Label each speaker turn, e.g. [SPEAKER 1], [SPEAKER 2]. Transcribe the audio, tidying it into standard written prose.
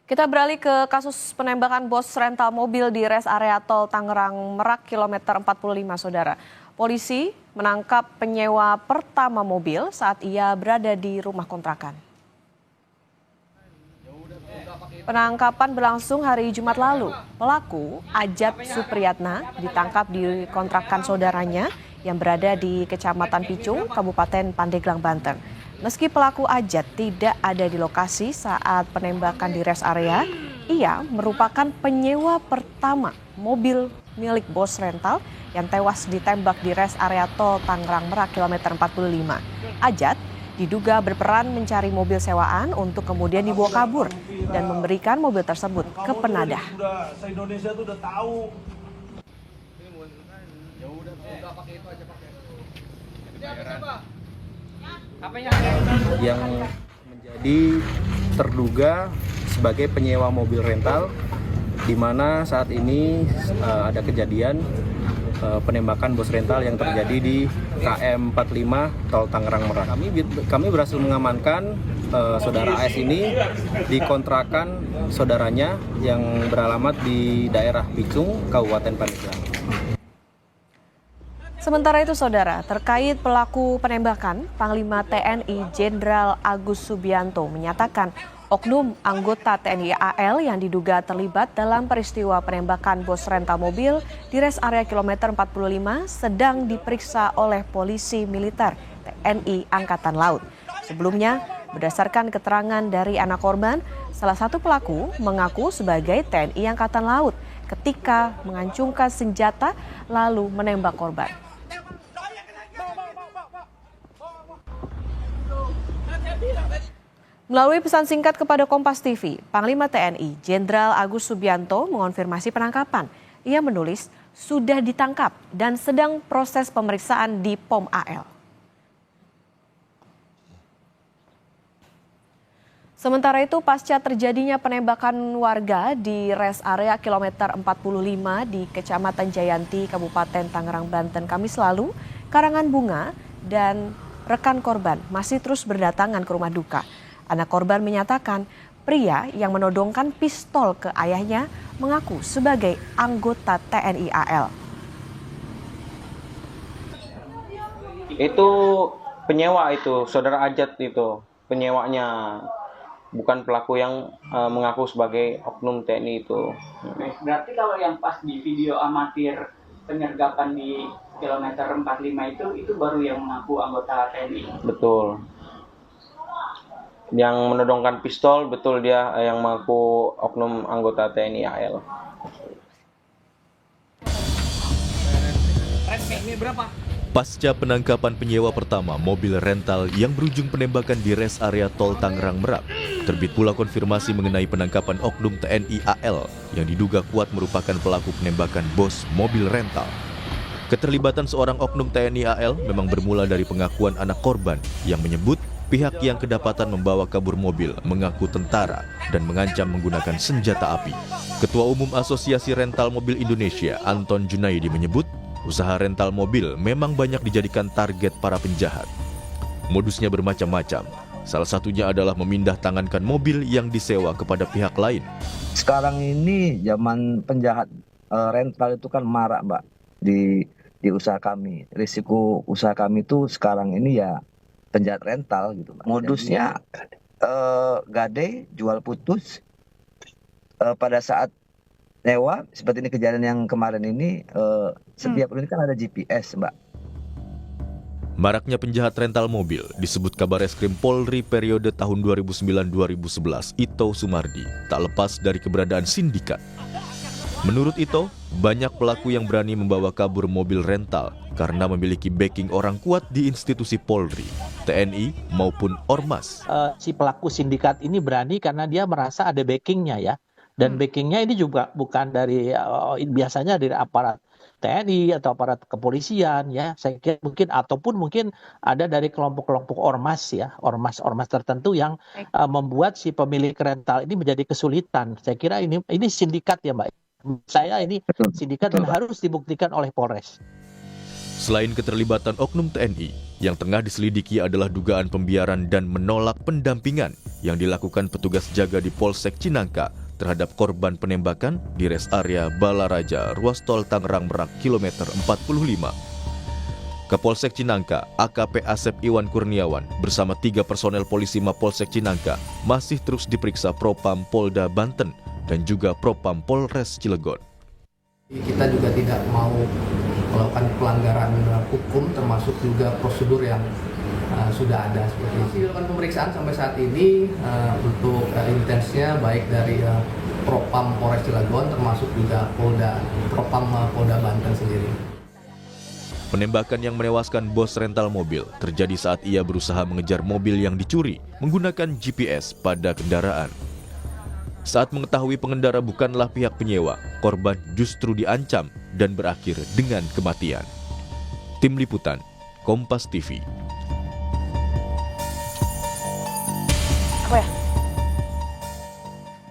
[SPEAKER 1] Kita beralih ke kasus penembakan bos rental mobil di res area tol Tangerang Merak kilometer 45, Saudara. Polisi menangkap penyewa pertama mobil saat ia berada di rumah kontrakan. Penangkapan berlangsung hari Jumat lalu. Pelaku, Ajat Supriyatna, ditangkap di kontrakan saudaranya yang berada di Kecamatan Picung, Kabupaten Pandeglang, Banten. Meski pelaku Ajat tidak ada di lokasi saat penembakan di res area, ia merupakan penyewa pertama mobil milik bos rental yang tewas ditembak di res area tol Tangerang Merak kilometer 45. Ajat diduga berperan mencari mobil sewaan untuk kemudian dibawa kabur dan memberikan mobil tersebut ke penadah.
[SPEAKER 2] Se-Indonesia tuh udah tahu.
[SPEAKER 3] Yang menjadi terduga sebagai penyewa mobil rental, di mana saat ini ada kejadian penembakan bos rental yang terjadi di KM 45 Tol Tangerang Merak. Kami berhasil mengamankan saudara AS ini di kontrakan saudaranya yang beralamat di daerah Picung, Kabupaten Pandeglang.
[SPEAKER 1] Sementara itu, Saudara, terkait pelaku penembakan, Panglima TNI Jenderal Agus Subianto menyatakan oknum anggota TNI AL yang diduga terlibat dalam peristiwa penembakan bos rental mobil di res area kilometer 45 sedang diperiksa oleh polisi militer TNI Angkatan Laut. Sebelumnya, berdasarkan keterangan dari anak korban, salah satu pelaku mengaku sebagai TNI Angkatan Laut ketika mengancungkan senjata lalu menembak korban. Melalui pesan singkat kepada Kompas TV, Panglima TNI Jenderal Agus Subianto mengonfirmasi penangkapan. Ia menulis sudah ditangkap dan sedang proses pemeriksaan di POM AL. Sementara itu, pasca terjadinya penembakan warga di res area kilometer 45 di Kecamatan Jayanti, Kabupaten Tangerang, Banten, Kamis lalu, karangan bunga dan rekan korban masih terus berdatangan ke rumah duka. Anak korban menyatakan pria yang menodongkan pistol ke ayahnya mengaku sebagai anggota TNI AL.
[SPEAKER 3] Itu penyewa itu, saudara Ajat itu, penyewanya. Bukan pelaku yang mengaku sebagai oknum TNI itu.
[SPEAKER 4] Berarti kalau yang pas di video amatir penyergapan di kilometer 45 itu baru yang mengaku anggota TNI?
[SPEAKER 3] Betul. Yang menodongkan pistol, betul dia yang mengaku oknum anggota TNI AL.
[SPEAKER 5] Pasca penangkapan penyewa pertama mobil rental yang berujung penembakan di res area tol Tangerang Merak, terbit pula konfirmasi mengenai penangkapan oknum TNI AL yang diduga kuat merupakan pelaku penembakan bos mobil rental. Keterlibatan seorang oknum TNI AL memang bermula dari pengakuan anak korban yang menyebut pihak yang kedapatan membawa kabur mobil mengaku tentara dan mengancam menggunakan senjata api. Ketua Umum Asosiasi Rental Mobil Indonesia, Anton Junaidi menyebut, usaha rental mobil memang banyak dijadikan target para penjahat. Modusnya bermacam-macam. Salah satunya adalah memindah tangankan mobil yang disewa kepada pihak lain.
[SPEAKER 6] Sekarang ini zaman penjahat rental itu kan marak, Mbak, di usaha kami. Risiko usaha kami itu sekarang ini ya penjahat rental gitu, Mbak. Modusnya gade, jual putus. Pada saat nyewa, seperti ini kejadian yang kemarin ini, setiap unit kan ada GPS, Mbak.
[SPEAKER 5] Maraknya penjahat rental mobil disebut Kabar Eskrim Polri periode tahun 2009-2011, Ito Sumardi, tak lepas dari keberadaan sindikat. Menurut Ito, banyak pelaku yang berani membawa kabur mobil rental karena memiliki backing orang kuat di institusi Polri, TNI maupun Ormas.
[SPEAKER 4] Si pelaku sindikat ini berani karena dia merasa ada backingnya ya. Dan backingnya ini juga bukan dari biasanya dari aparat TNI atau aparat kepolisian ya. Saya kira mungkin ada dari kelompok-kelompok ormas ya, ormas tertentu yang membuat si pemilik rental ini menjadi kesulitan. Saya kira ini sindikat ya, Mbak. Saya ini sindikat dan harus dibuktikan oleh Polres.
[SPEAKER 5] Selain keterlibatan oknum TNI, Yang tengah diselidiki adalah dugaan pembiaran dan menolak pendampingan yang dilakukan petugas jaga di Polsek Cinangka terhadap korban penembakan di res area Balaraja, ruas tol Tangerang Merak, kilometer 45. Kapolsek Cinangka, AKP Asep Iwan Kurniawan bersama 3 personel polisi Mapolsek Cinangka masih terus diperiksa Propam Polda Banten dan juga Propam Polres Cilegon.
[SPEAKER 7] Kita juga tidak mau melakukan pelanggaran hukum, termasuk juga prosedur yang sudah ada seperti itu. Dilakukan pemeriksaan sampai saat ini untuk intensnya baik dari Propam Polres Cilegon termasuk juga Propam Polda Banten sendiri.
[SPEAKER 5] Penembakan yang menewaskan bos rental mobil terjadi saat ia berusaha mengejar mobil yang dicuri menggunakan GPS pada kendaraan. Saat mengetahui pengendara bukanlah pihak penyewa, korban justru diancam dan berakhir dengan kematian. Tim Liputan, Kompas TV.